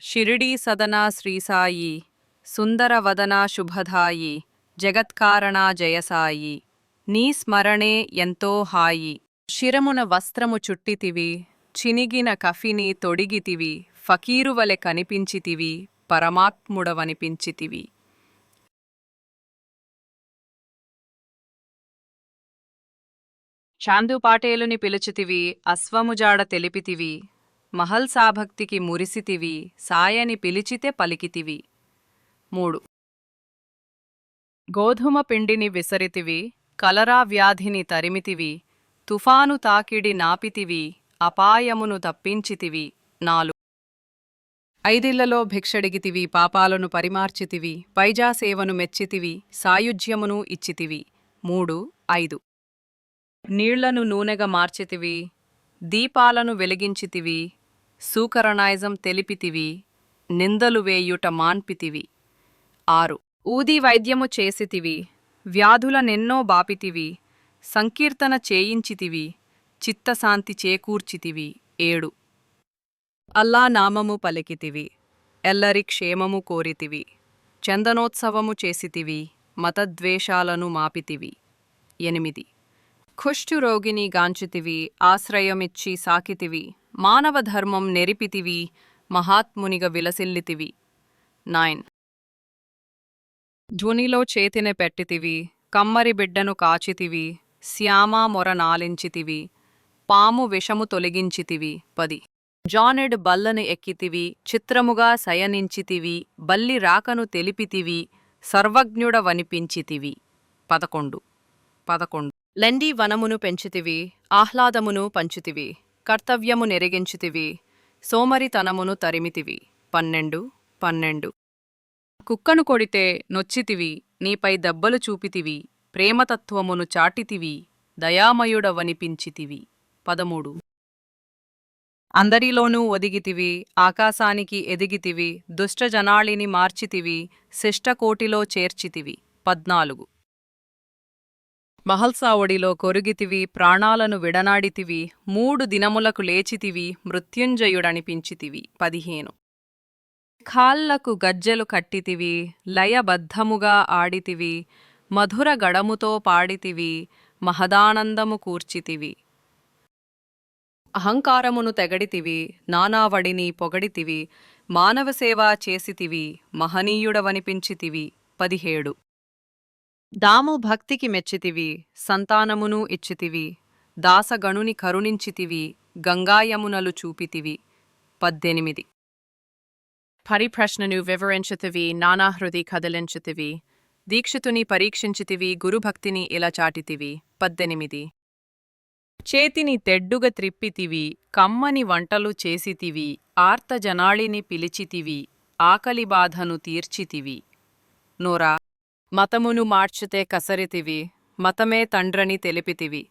షిరిడీ సదనా శ్రీసాయి సుందరవదనా శుభదాయి జగత్కారణా జయసాయి నీ స్మరణే ఎంతో హాయి శిరమున వస్త్రము చుట్టితివి చినిగిన కఫిని తొడిగితివి ఫకీరువలె కనిపించితివి పరమాత్ముడవనిపించితివి. చాందుపాటేలుని పిలుచితివి అశ్వముజాడ తెలిపితివి మహల్సాభక్తికి మురిసితివి సాయని పిలిచితే పలికితివి. 3. గోధుమ పిండిని విసరితివి కలరా వ్యాధిని తరిమితివి తుఫాను తాకిడి నాపితివి అపాయమును తప్పించితివి. 4. ఐదిళ్లలో భిక్షడిగితివి పాపాలను పరిమార్చితివి పైజాసేవను మెచ్చితివి సాయుజ్యమును ఇచ్చితివి. 3, 5. నీళ్లను నూనెగా మార్చితివి దీపాలను వెలిగించితివి సూకరణాయిజం తెలిపితివి నిందలు వేయుట మాన్పితివి. 6. ఊది వైద్యము చేసితివి వ్యాధులనెన్నో బాపితివి సంకీర్తన చేయించితివి చిత్తశాంతి చేకూర్చితివి. 7. అల్లా నామము పలికితివి ఎల్లరి క్షేమము కోరితివి చందనోత్సవము చేసితివి మతద్వేషాలను మాపితివి. 8. కుష్ఠురోగిని గాంచితివి ఆశ్రయమిచ్చి సాకితివి మానవధర్మం నెరిపితివి మహాత్మునిగా విలసిల్లితివి. 9. ధ్వనిలో చేతిని పెట్టితివి కమ్మరి బిడ్డను కాచితివి శ్యామా మొర నాలించితివి పాము విషము తొలగించితివి. 10. జానెడ్ బల్లను ఎక్కితివి చిత్రముగా శయనించితివి బల్లి రాకను తెలిపితివి సర్వజ్ఞుడవనిపించితివి. 11. లెండి వనమును పెంచితివి ఆహ్లాదమును పంచితివి కర్తవ్యము నెరిగించితివి సోమరితనమును తరిమితివి. 12. కుక్కను కొడితే నొచ్చితివి నీపై దెబ్బలు చూపితివి ప్రేమతత్వమును చాటితివి దయామయుడవనిపించితివి. 13. అందరిలోనూ ఒదిగితివి ఆకాశానికి ఎదిగితివి దుష్టజనాళిని మార్చితివి శిష్టకోటిలో చేర్చితివి. 14. మహల్సావడిలో కొరుగితివి ప్రాణాలను విడనాడితివి 3 దినములకు లేచితివి మృత్యుంజయుడనిపించితివి. 15. ఖాళ్లకు గజ్జెలు కట్టితివి లయబద్ధముగా ఆడితివి మధుర గడముతో పాడితివి మహదానందము కూర్చితివి. అహంకారమును తెగడితివి నానావడిని పొగడితివి మానవసేవా చేసితివి మహనీయుడవనిపించితివి. 17. దాము భక్తికి మెచ్చితివి సంతానమును ఇచ్చితివి దాసగణుని కరుణించితివి గంగాయమునలు చూపితివి. 18. పరిప్రశ్నను వివరించితివి నానాహృది కదలించితివి దీక్షితుని పరీక్షించితివి గురుభక్తిని ఇలా చాటితివి. 18. చేతిని తెడ్డుగ త్రిప్పితివి కమ్మని వంటలు చేసితివి ఆర్తజనాళిని పిలిచితివి ఆకలి బాధను తీర్చితివి. నోరా మతమును మార్చితే కసరితివి మతమే తండ్రని తెలిపితివి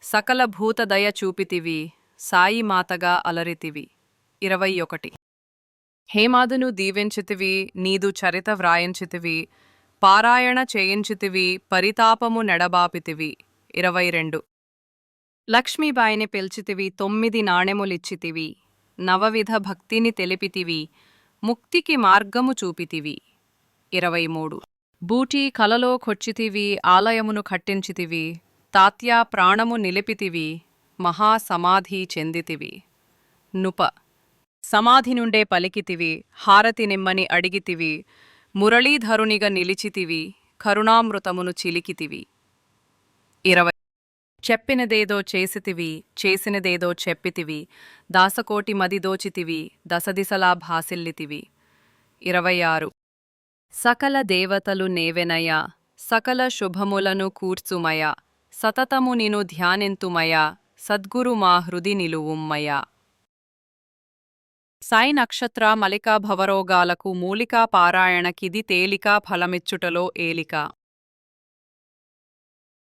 సకల భూతదయ చూపితివి సాయిమాతగా అలరితివి. 21. హేమాదును దీవించితివి నీదు చరిత వ్రాయించితివి పారాయణ చేయించితివి పరితాపము నెడబాపితివి. 22. లక్ష్మీబాయిని పిలిచితివి 9 నాణెములిచ్చితివి నవవిధ భక్తిని తెలిపితివి ముక్తికి మార్గము చూపితివి. 23. బూటి కలలో కొచ్చితివి ఆలయమును కట్టించితివి తాత్యా ప్రాణము నిలిపితివి మహాసమాధి చెందితివి. నుప సమాధి నుండే పలికితివి హారతి నిమ్మని అడిగితివి మురళీధరునిగా నిలిచితివి కరుణామృతమును చిలికితివి. 20. చెప్పినదేదో చేసితివి చేసినదేదో చెప్పితివి దాసకోటి మది దోచితివి దశదిశలా భాసిల్లితివి. 26. సకల దేవతలు నేవెనయ సకల శుభములను కూర్చుమయ సతతము నిను ధ్యానింతుమయ సద్గురు మా హృది నిలువుమ్మయ. సాయి నక్షత్ర మలికా భవరోగాలకు మూలికా పారాయణకిది తేలికా ఫలమిచ్చుటలో ఏలిక.